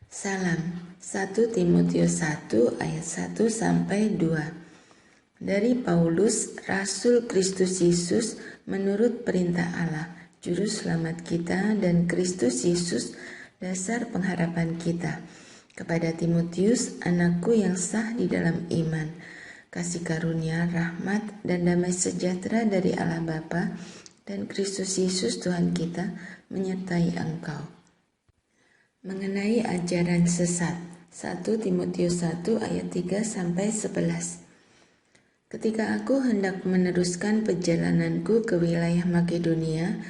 Salam, 1 Timotius 1 ayat 1 sampai 2. Dari Paulus, Rasul Kristus Yesus menurut perintah Allah, Juru Selamat kita dan Kristus Yesus, dasar pengharapan kita. Kepada Timotius, anakku yang sah di dalam iman, kasih karunia, rahmat, dan damai sejahtera dari Allah Bapa dan Kristus Yesus Tuhan kita menyertai engkau. Mengenai ajaran sesat, 1 Timotius 1 ayat 3 sampai 11. Ketika aku hendak meneruskan perjalananku ke wilayah Makedonia,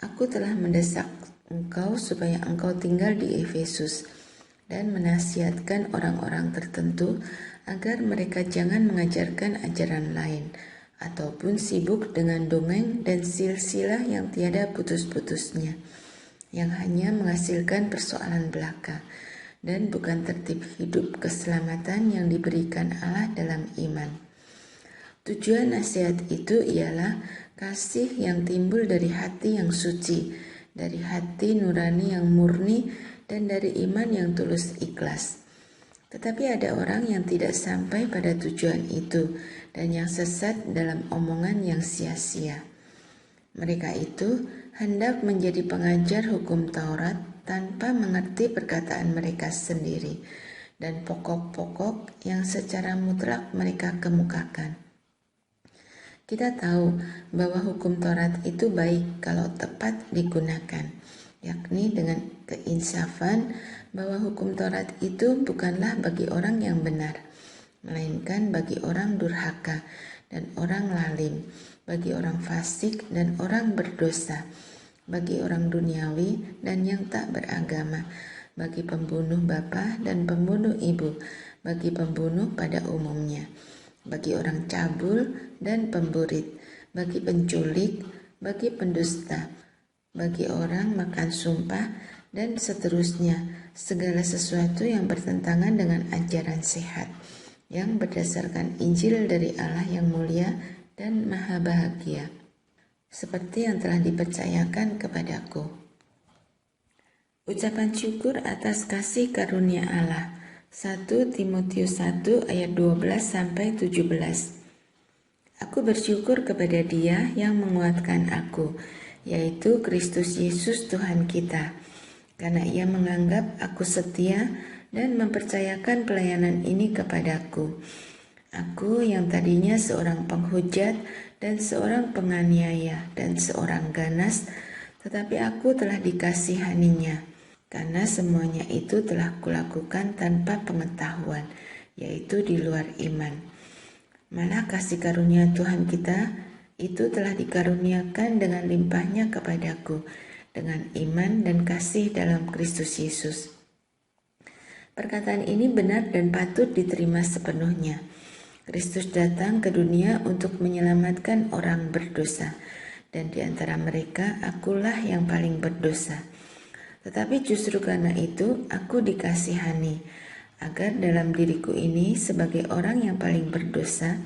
aku telah mendesak engkau supaya engkau tinggal di Efesus dan menasihatkan orang-orang tertentu agar mereka jangan mengajarkan ajaran lain ataupun sibuk dengan dongeng dan silsilah yang tiada putus-putusnya, yang hanya menghasilkan persoalan belaka dan bukan tertib hidup keselamatan yang diberikan Allah dalam iman. Tujuan nasihat itu ialah kasih yang timbul dari hati yang suci, dari hati nurani yang murni, dan dari iman yang tulus ikhlas. Tetapi ada orang yang tidak sampai pada tujuan itu dan yang sesat dalam omongan yang sia-sia. Mereka itu hendak menjadi pengajar hukum Taurat tanpa mengerti perkataan mereka sendiri dan pokok-pokok yang secara mutlak mereka kemukakan. Kita tahu bahwa hukum Taurat itu baik kalau tepat digunakan, yakni dengan keinsafan bahwa hukum Taurat itu bukanlah bagi orang yang benar, melainkan bagi orang durhaka dan orang lalim, bagi orang fasik dan orang berdosa, bagi orang duniawi dan yang tak beragama, bagi pembunuh bapa dan pembunuh ibu, bagi pembunuh pada umumnya, bagi orang cabul dan pemburit, bagi penculik, bagi pendusta, bagi orang makan sumpah, dan seterusnya, segala sesuatu yang bertentangan dengan ajaran sehat, yang berdasarkan Injil dari Allah yang mulia dan maha bahagia, seperti yang telah dipercayakan kepadaku. Ucapan syukur atas kasih karunia Allah, 1 Timotius 1 ayat 12 sampai 17. Aku bersyukur kepada Dia yang menguatkan aku, yaitu Kristus Yesus Tuhan kita, karena Ia menganggap aku setia dan mempercayakan pelayanan ini kepadaku. Aku yang tadinya seorang penghujat dan seorang penganiaya dan seorang ganas, tetapi aku telah dikasihaninya, karena semuanya itu telah kulakukan tanpa pengetahuan, yaitu di luar iman. Malah kasih karunia Tuhan kita itu telah dikaruniakan dengan limpahnya kepadaku, dengan iman dan kasih dalam Kristus Yesus. Perkataan ini benar dan patut diterima sepenuhnya. Kristus datang ke dunia untuk menyelamatkan orang berdosa, dan di antara mereka akulah yang paling berdosa. Tetapi justru karena itu aku dikasihani, agar dalam diriku ini sebagai orang yang paling berdosa,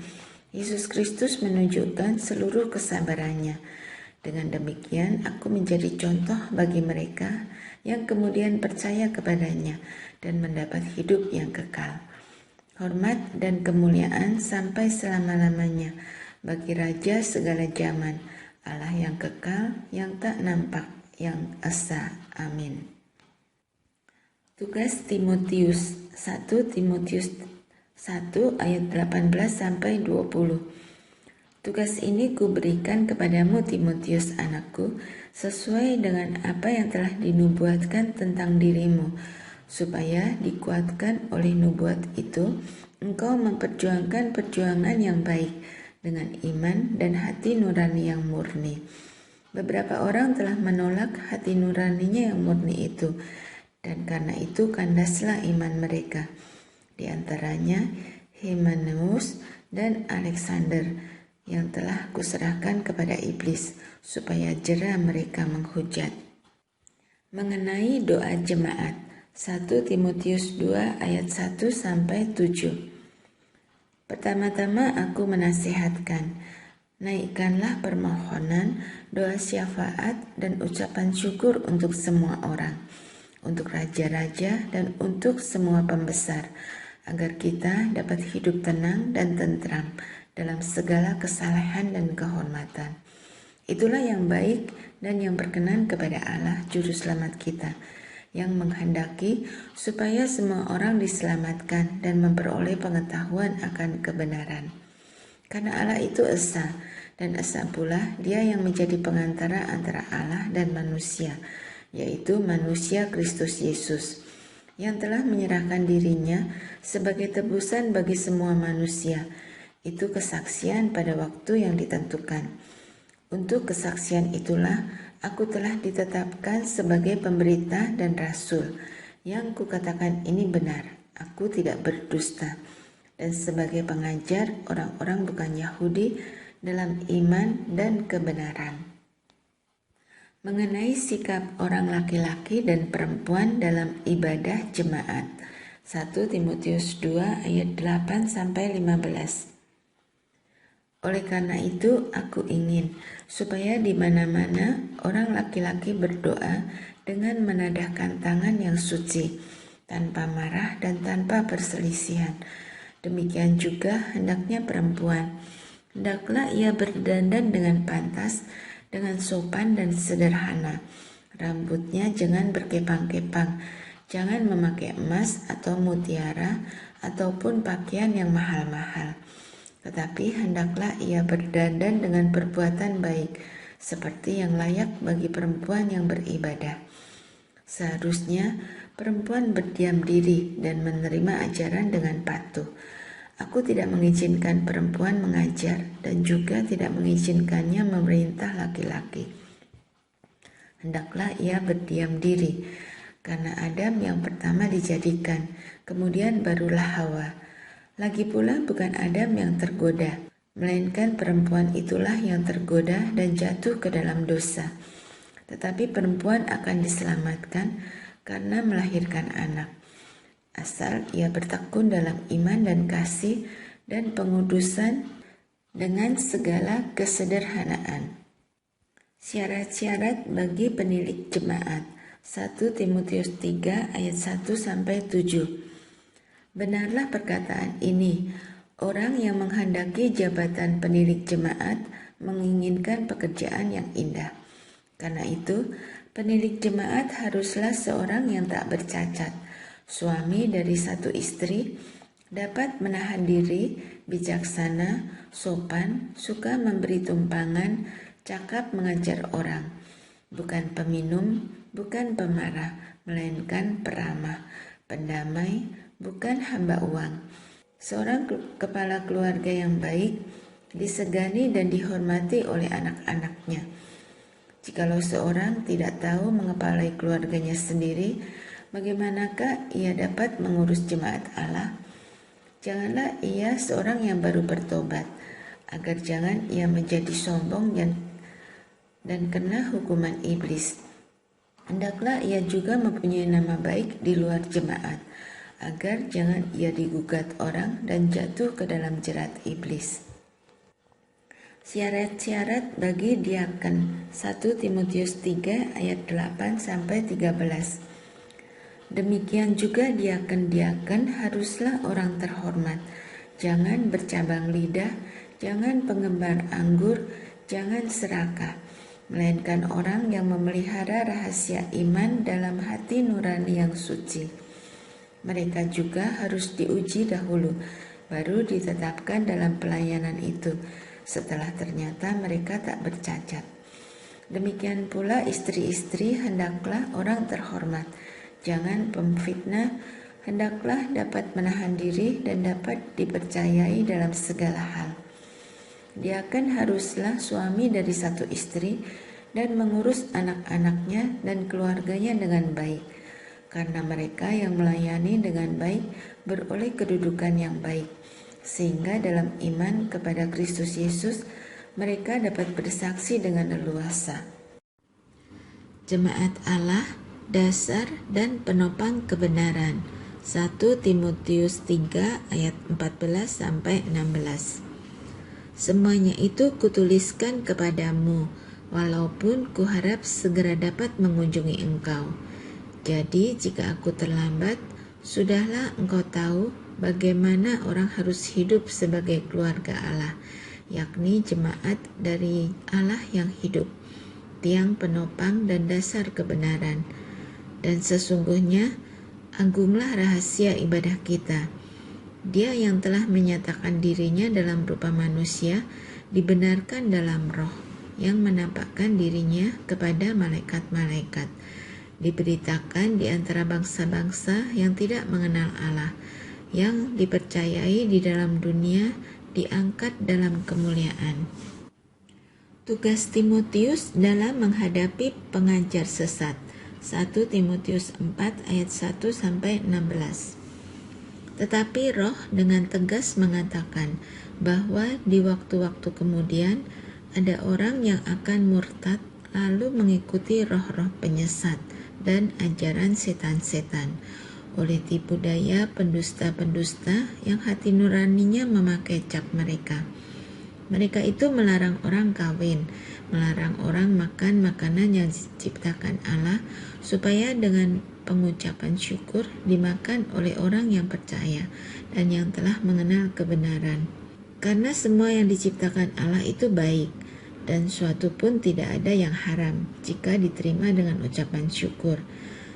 Yesus Kristus menunjukkan seluruh kesabarannya. Dengan demikian aku menjadi contoh bagi mereka yang kemudian percaya kepadanya dan mendapat hidup yang kekal. Hormat dan kemuliaan sampai selama-lamanya bagi Raja segala zaman, Allah yang kekal, yang tak nampak, yang esa. Amin. Tugas Timotius, 1 Timotius 1 ayat 18 sampai 20. Tugas ini kuberikan kepadamu Timotius anakku, sesuai dengan apa yang telah dinubuatkan tentang dirimu, supaya dikuatkan oleh nubuat itu, engkau memperjuangkan perjuangan yang baik dengan iman dan hati nurani yang murni. Beberapa orang telah menolak hati nuraninya yang murni itu, dan karena itu kandaslah iman mereka. Di antaranya Hymenaeus dan Alexander, yang telah kuserahkan kepada iblis, supaya jera mereka menghujat. Mengenai doa jemaat, 1 Timotius 2 ayat 1 sampai 7. Pertama-tama aku menasihatkan, naikkanlah permohonan, doa syafaat dan ucapan syukur untuk semua orang, untuk raja-raja, dan untuk semua pembesar, agar kita dapat hidup tenang dan tentram dalam segala kesalehan dan kehormatan. Itulah yang baik dan yang berkenan kepada Allah Juru Selamat kita, yang menghendaki supaya semua orang diselamatkan dan memperoleh pengetahuan akan kebenaran. Karena Allah itu esa, dan esa pula Dia yang menjadi pengantara antara Allah dan manusia, yaitu manusia Kristus Yesus, yang telah menyerahkan dirinya sebagai tebusan bagi semua manusia. Itu kesaksian pada waktu yang ditentukan. Untuk kesaksian itulah aku telah ditetapkan sebagai pemberita dan rasul. Yang kukatakan ini benar, aku tidak berdusta. Dan sebagai pengajar orang-orang bukan Yahudi dalam iman dan kebenaran. Mengenai sikap orang laki-laki dan perempuan dalam ibadah jemaat. 1 Timotius 2 ayat 8-15. Oleh karena itu aku ingin supaya di mana-mana orang laki-laki berdoa dengan menadahkan tangan yang suci, tanpa marah dan tanpa perselisihan. Demikian juga hendaknya perempuan. Hendaklah ia berdandan dengan pantas, dengan sopan dan sederhana. Rambutnya jangan berkepang-kepang, jangan memakai emas atau mutiara ataupun pakaian yang mahal-mahal. Tetapi hendaklah ia berdandan dengan perbuatan baik, seperti yang layak bagi perempuan yang beribadah. Seharusnya perempuan berdiam diri dan menerima ajaran dengan patuh. Aku tidak mengizinkan perempuan mengajar dan juga tidak mengizinkannya memerintah laki-laki. Hendaklah ia berdiam diri, karena Adam yang pertama dijadikan, kemudian barulah Hawa. Lagi pula bukan Adam yang tergoda, melainkan perempuan itulah yang tergoda dan jatuh ke dalam dosa. Tetapi perempuan akan diselamatkan karena melahirkan anak, asal ia bertekun dalam iman dan kasih dan pengudusan dengan segala kesederhanaan. Syarat-syarat bagi penilik jemaat. 1 Timotius 3 ayat 1-7. Benarlah perkataan ini, orang yang menghendaki jabatan penilik jemaat menginginkan pekerjaan yang indah. Karena itu, penilik jemaat haruslah seorang yang tak bercacat, suami dari satu istri, dapat menahan diri, bijaksana, sopan, suka memberi tumpangan, cakap mengajar orang, bukan peminum, bukan pemarah, melainkan peramah, pendamai, bukan hamba uang. Seorang kepala keluarga yang baik disegani dan dihormati oleh anak-anaknya. Jikalau seorang tidak tahu mengepalai keluarganya sendiri, bagaimanakah ia dapat mengurus jemaat Allah? Janganlah ia seorang yang baru bertobat, agar jangan ia menjadi sombong dan kena hukuman iblis. Hendaklah ia juga mempunyai nama baik di luar jemaat, agar jangan ia digugat orang dan jatuh ke dalam jerat iblis. Syarat-syarat bagi diaken. 1 Timotius 3 ayat 8-13. Demikian juga diaken-diaken haruslah orang terhormat. Jangan bercabang lidah, jangan penggemar anggur, jangan serakah, melainkan orang yang memelihara rahasia iman dalam hati nurani yang suci. Mereka juga harus diuji dahulu, baru ditetapkan dalam pelayanan itu, setelah ternyata mereka tak bercacat. Demikian pula istri-istri hendaklah orang terhormat. Jangan pemfitnah, hendaklah dapat menahan diri dan dapat dipercayai dalam segala hal. Diaken haruslah suami dari satu istri dan mengurus anak-anaknya dan keluarganya dengan baik, karena mereka yang melayani dengan baik beroleh kedudukan yang baik, sehingga dalam iman kepada Kristus Yesus mereka dapat bersaksi dengan leluasa. Jemaat Allah, dasar dan penopang kebenaran. 1 Timotius 3 ayat 14-16. Semuanya itu kutuliskan kepadamu, walaupun kuharap segera dapat mengunjungi engkau. Jadi jika aku terlambat, sudahlah engkau tahu bagaimana orang harus hidup sebagai keluarga Allah, yakni jemaat dari Allah yang hidup, tiang penopang dan dasar kebenaran. Dan sesungguhnya, agunglah rahasia ibadah kita. Dia yang telah menyatakan dirinya dalam rupa manusia, dibenarkan dalam roh, yang menampakkan dirinya kepada malaikat-malaikat. Diberitakan di antara bangsa-bangsa yang tidak mengenal Allah, yang dipercayai di dalam dunia, diangkat dalam kemuliaan. Tugas Timotius dalam menghadapi pengajar sesat. 1 Timotius 4 ayat 1-16. Tetapi Roh dengan tegas mengatakan bahwa di waktu-waktu kemudian ada orang yang akan murtad lalu mengikuti roh-roh penyesat dan ajaran setan-setan, oleh tipu daya pendusta-pendusta yang hati nuraninya memakai cap mereka. Mereka itu melarang orang kawin, melarang orang makan makanan yang diciptakan Allah, supaya dengan pengucapan syukur dimakan oleh orang yang percaya dan yang telah mengenal kebenaran. Karena semua yang diciptakan Allah itu baik, dan suatu pun tidak ada yang haram jika diterima dengan ucapan syukur.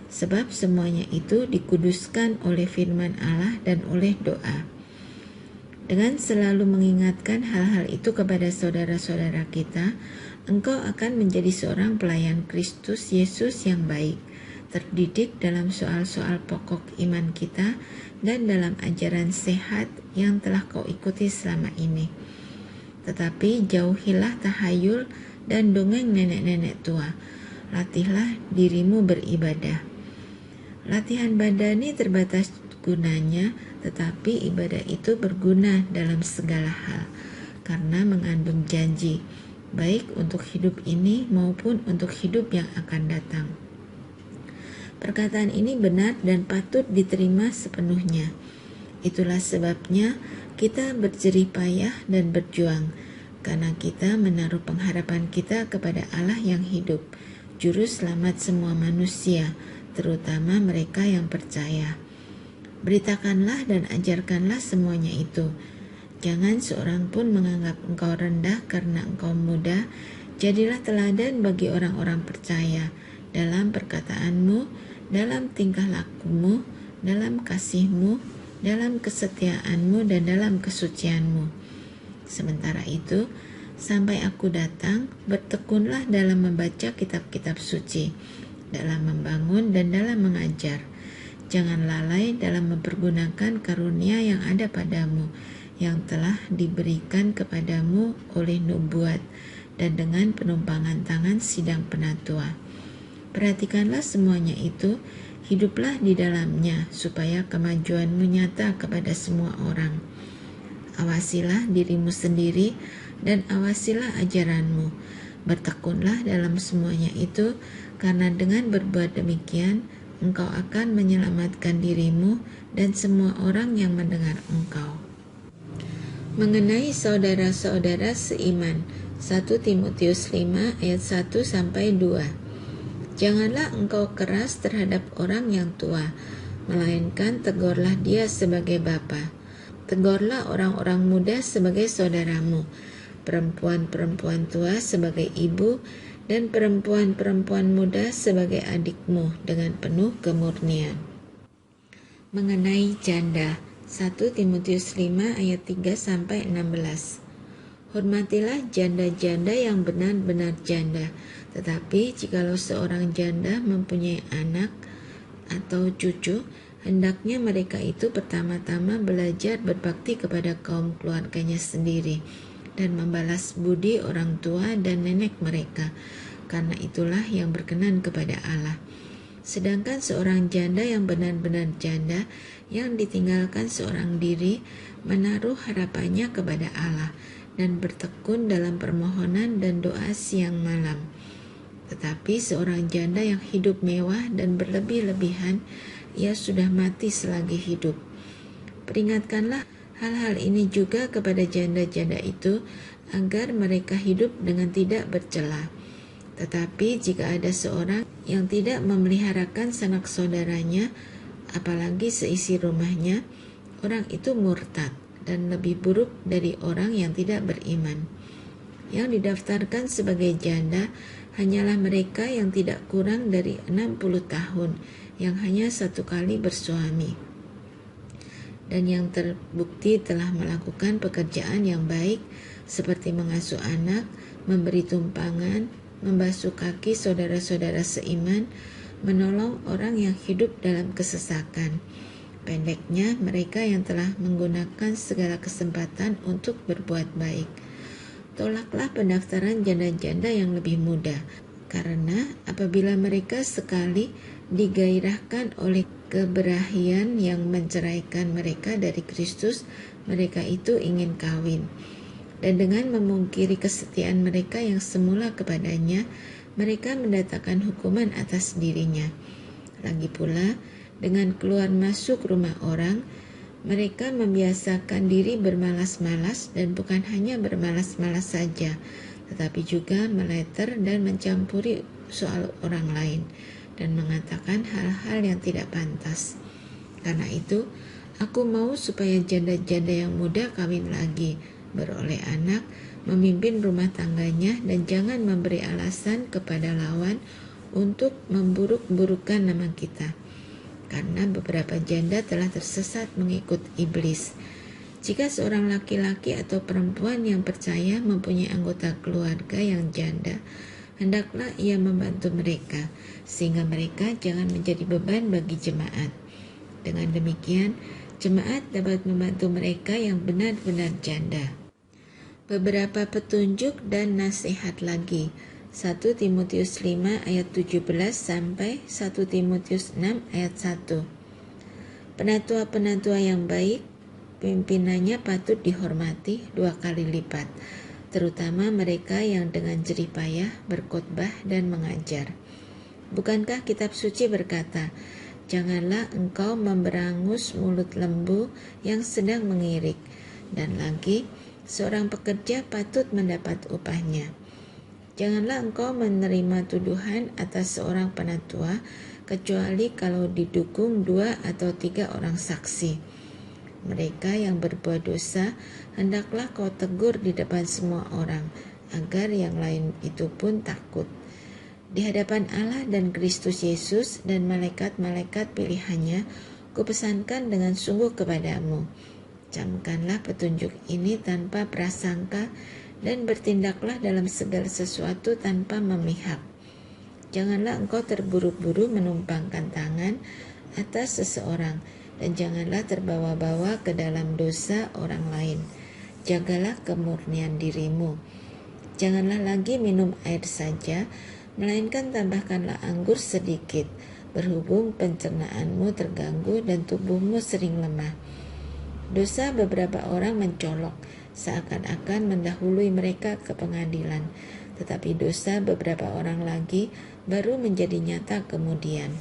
Sebab semuanya itu dikuduskan oleh firman Allah dan oleh doa. Dengan selalu mengingatkan hal-hal itu kepada saudara-saudara kita, engkau akan menjadi seorang pelayan Kristus Yesus yang baik, terdidik dalam soal-soal pokok iman kita dan dalam ajaran sehat yang telah kau ikuti selama ini. Tetapi jauhilah tahayul dan dongeng nenek-nenek tua. Latihlah dirimu beribadah. Latihan badani terbatas gunanya, tetapi ibadah itu berguna dalam segala hal, karena mengandung janji, baik untuk hidup ini maupun untuk hidup yang akan datang. Perkataan ini benar dan patut diterima sepenuhnya. Itulah sebabnya kita berjerih payah dan berjuang, karena kita menaruh pengharapan kita kepada Allah yang hidup, Juru Selamat semua manusia, terutama mereka yang percaya. Beritakanlah dan ajarkanlah semuanya itu. Jangan seorang pun menganggap engkau rendah karena engkau muda. Jadilah teladan bagi orang-orang percaya dalam perkataanmu, dalam tingkah lakumu, dalam kasihmu, dalam kesetiaanmu, dan dalam kesucianmu. Sementara itu, sampai aku datang, bertekunlah dalam membaca kitab-kitab suci, dalam membangun dan dalam mengajar. Jangan lalai dalam mempergunakan karunia yang ada padamu, yang telah diberikan kepadamu oleh nubuat dan dengan penumpangan tangan sidang penatua. Perhatikanlah semuanya itu, hiduplah di dalamnya, supaya kemajuanmu nyata kepada semua orang. Awasilah dirimu sendiri dan awasilah ajaranmu. Bertekunlah dalam semuanya itu, karena dengan berbuat demikian, engkau akan menyelamatkan dirimu dan semua orang yang mendengar engkau. Mengenai saudara-saudara seiman, 1 Timotius 5 ayat 1-2. Janganlah engkau keras terhadap orang yang tua, melainkan tegurlah dia sebagai bapa. Tegurlah orang-orang muda sebagai saudaramu, perempuan-perempuan tua sebagai ibu, dan perempuan-perempuan muda sebagai adikmu dengan penuh kemurnian. Mengenai janda, 1 Timotius 5 ayat 3-16. Hormatilah janda-janda yang benar-benar janda. Tetapi jikalau seorang janda mempunyai anak atau cucu, hendaknya mereka itu pertama-tama belajar berbakti kepada kaum keluarganya sendiri dan membalas budi orang tua dan nenek mereka, karena itulah yang berkenan kepada Allah. Sedangkan seorang janda yang benar-benar janda, yang ditinggalkan seorang diri, menaruh harapannya kepada Allah dan bertekun dalam permohonan dan doa siang malam. Tetapi seorang janda yang hidup mewah dan berlebih-lebihan, ia sudah mati selagi hidup. Peringatkanlah hal-hal ini juga kepada janda-janda itu, agar mereka hidup dengan tidak bercela. Tetapi jika ada seorang yang tidak memeliharakan sanak saudaranya, apalagi seisi rumahnya, orang itu murtad dan lebih buruk dari orang yang tidak beriman. Yang didaftarkan sebagai janda hanyalah mereka yang tidak kurang dari 60 tahun, yang hanya satu kali bersuami, dan yang terbukti telah melakukan pekerjaan yang baik seperti mengasuh anak, memberi tumpangan, membasuh kaki saudara-saudara seiman, menolong orang yang hidup dalam kesesakan. Pendeknya, mereka yang telah menggunakan segala kesempatan untuk berbuat baik. Tolaklah pendaftaran janda-janda yang lebih muda, karena apabila mereka sekali digairahkan oleh keberahian yang menceraikan mereka dari Kristus, mereka itu ingin kawin. Dan dengan memungkiri kesetiaan mereka yang semula kepadanya, mereka mendatangkan hukuman atas dirinya. Lagi pula, dengan keluar masuk rumah orang, mereka membiasakan diri bermalas-malas, dan bukan hanya bermalas-malas saja, tetapi juga meleter dan mencampuri soal orang lain, dan mengatakan hal-hal yang tidak pantas. Karena itu, aku mau supaya janda-janda yang muda kawin lagi, beroleh anak, memimpin rumah tangganya, dan jangan memberi alasan kepada lawan untuk memburuk-burukan nama kita. Karena beberapa janda telah tersesat mengikut iblis. Jika seorang laki-laki atau perempuan yang percaya mempunyai anggota keluarga yang janda, hendaklah ia membantu mereka, sehingga mereka jangan menjadi beban bagi jemaat. Dengan demikian, jemaat dapat membantu mereka yang benar-benar janda. Beberapa petunjuk dan nasihat lagi. 1 Timotius 5 ayat 17 sampai 1 Timotius 6 ayat 1. Penatua-penatua yang baik, pimpinannya patut dihormati 2 kali lipat, terutama mereka yang dengan jerih payah berkhotbah dan mengajar. Bukankah kitab suci berkata, "Janganlah engkau memberangus mulut lembu yang sedang mengirik," dan lagi, "Seorang pekerja patut mendapat upahnya." Janganlah engkau menerima tuduhan atas seorang penatua, kecuali kalau didukung 2 atau 3 orang saksi. Mereka yang berbuat dosa, hendaklah kau tegur di depan semua orang, agar yang lain itu pun takut. Di hadapan Allah dan Kristus Yesus dan malaikat-malaikat pilihannya, kupesankan dengan sungguh kepadamu, camkanlah petunjuk ini tanpa prasangka, dan bertindaklah dalam segala sesuatu tanpa memihak. Janganlah engkau terburu-buru menumpangkan tangan atas seseorang, dan janganlah terbawa-bawa ke dalam dosa orang lain. Jagalah kemurnian dirimu. Janganlah lagi minum air saja, melainkan tambahkanlah anggur sedikit, berhubung pencernaanmu terganggu dan tubuhmu sering lemah. Dosa beberapa orang mencolok, seakan-akan mendahului mereka ke pengadilan, tetapi dosa beberapa orang lagi baru menjadi nyata kemudian.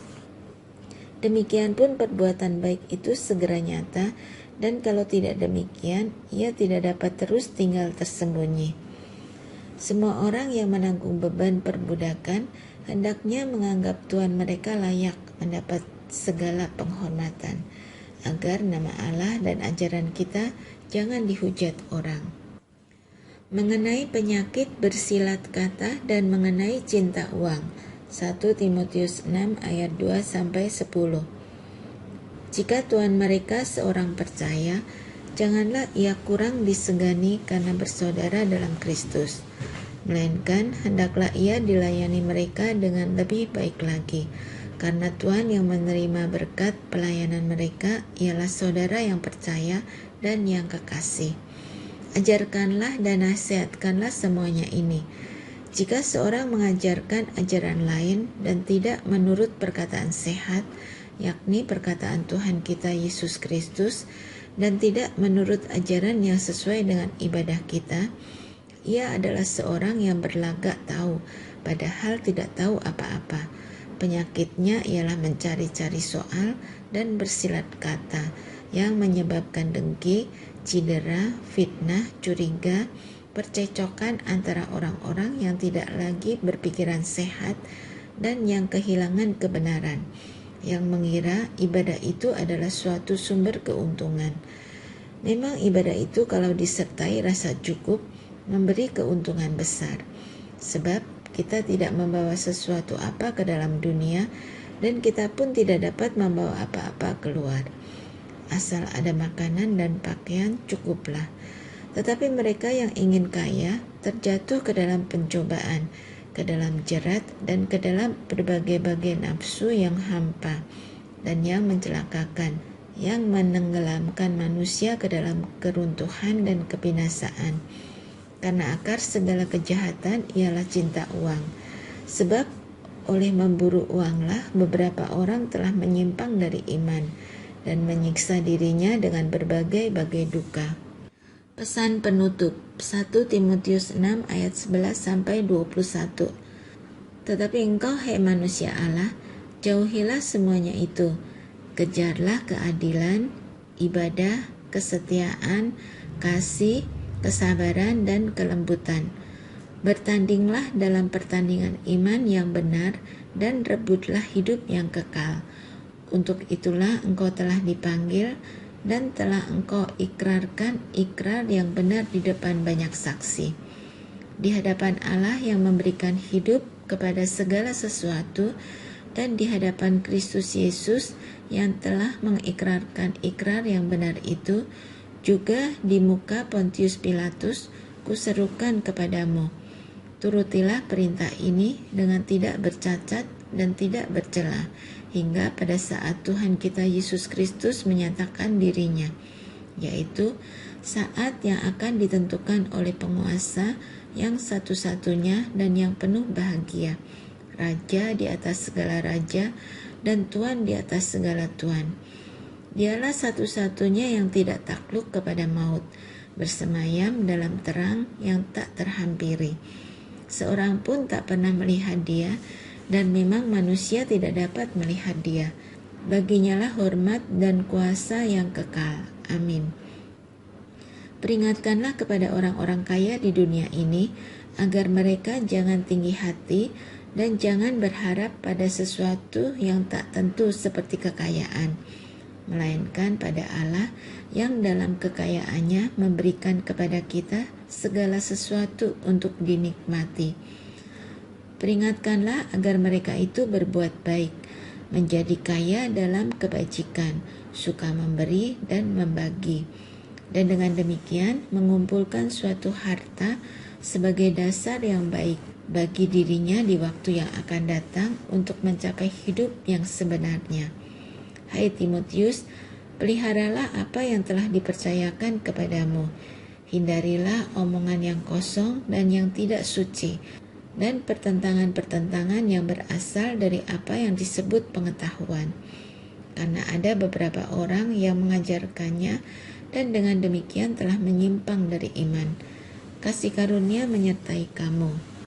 Demikian pun perbuatan baik itu segera nyata, dan kalau tidak demikian, ia tidak dapat terus tinggal tersembunyi. Semua orang yang menanggung beban perbudakan hendaknya menganggap Tuhan mereka layak mendapat segala penghormatan, agar nama Allah dan ajaran kita jangan dihujat orang. Mengenai penyakit bersilat kata dan mengenai cinta uang. 1 Timotius 6 ayat 2 sampai 10. Jika tuan mereka seorang percaya, janganlah ia kurang disegani karena bersaudara dalam Kristus, melainkan hendaklah ia dilayani mereka dengan lebih baik lagi, karena Tuhan yang menerima berkat pelayanan mereka ialah saudara yang percaya dan yang kekasih. Ajarkanlah dan nasihatkanlah semuanya ini. Jika seorang mengajarkan ajaran lain dan tidak menurut perkataan sehat, yakni perkataan Tuhan kita Yesus Kristus, dan tidak menurut ajaran yang sesuai dengan ibadah kita, ia adalah seorang yang berlagak tahu, padahal tidak tahu apa-apa. Penyakitnya ialah mencari-cari soal dan bersilat kata, yang menyebabkan dengki, cedera, fitnah, curiga, percecokan antara orang-orang yang tidak lagi berpikiran sehat, dan yang kehilangan kebenaran, yang mengira ibadah itu adalah suatu sumber keuntungan. Memang ibadah itu kalau disertai rasa cukup memberi keuntungan besar, sebab kita tidak membawa sesuatu apa ke dalam dunia dan kita pun tidak dapat membawa apa-apa keluar. Asal ada makanan dan pakaian cukuplah. Tetapi mereka yang ingin kaya terjatuh ke dalam pencobaan, ke dalam jerat, dan ke dalam berbagai-bagai nafsu yang hampa dan yang mencelakakan, yang menenggelamkan manusia ke dalam keruntuhan dan kebinasaan. Karena akar segala kejahatan ialah cinta uang. Sebab oleh memburu uanglah beberapa orang telah menyimpang dari iman dan menyiksa dirinya dengan berbagai-bagai duka. Pesan penutup 1 Timotius 6 ayat 11-21. Tetapi engkau, hai manusia Allah, jauhilah semuanya itu. Kejarlah keadilan, ibadah, kesetiaan, kasih, kesabaran, dan kelembutan. Bertandinglah dalam pertandingan iman yang benar dan rebutlah hidup yang kekal. Untuk itulah engkau telah dipanggil dan telah engkau ikrarkan ikrar yang benar di depan banyak saksi. Di hadapan Allah yang memberikan hidup kepada segala sesuatu dan di hadapan Kristus Yesus yang telah mengikrarkan ikrar yang benar itu, juga di muka Pontius Pilatus, kuserukan kepadamu, turutilah perintah ini dengan tidak bercacat dan tidak bercela, hingga pada saat Tuhan kita Yesus Kristus menyatakan dirinya, yaitu saat yang akan ditentukan oleh penguasa yang satu-satunya dan yang penuh bahagia, Raja di atas segala raja dan Tuhan di atas segala Tuhan. Dialah satu-satunya yang tidak takluk kepada maut, bersemayam dalam terang yang tak terhampiri. Seorang pun tak pernah melihat dia, dan memang manusia tidak dapat melihat dia. Baginyalah hormat dan kuasa yang kekal. Amin. Peringatkanlah kepada orang-orang kaya di dunia ini, agar mereka jangan tinggi hati dan jangan berharap pada sesuatu yang tak tentu seperti kekayaan, melainkan pada Allah yang dalam kekayaannya memberikan kepada kita segala sesuatu untuk dinikmati. Peringatkanlah agar mereka itu berbuat baik, menjadi kaya dalam kebajikan, suka memberi dan membagi, dan dengan demikian mengumpulkan suatu harta sebagai dasar yang baik bagi dirinya di waktu yang akan datang untuk mencapai hidup yang sebenarnya. Hai Timotius, peliharalah apa yang telah dipercayakan kepadamu. Hindarilah omongan yang kosong dan yang tidak suci, dan pertentangan-pertentangan yang berasal dari apa yang disebut pengetahuan. Karena ada beberapa orang yang mengajarkannya dan dengan demikian telah menyimpang dari iman. Kasih karunia menyertai kamu.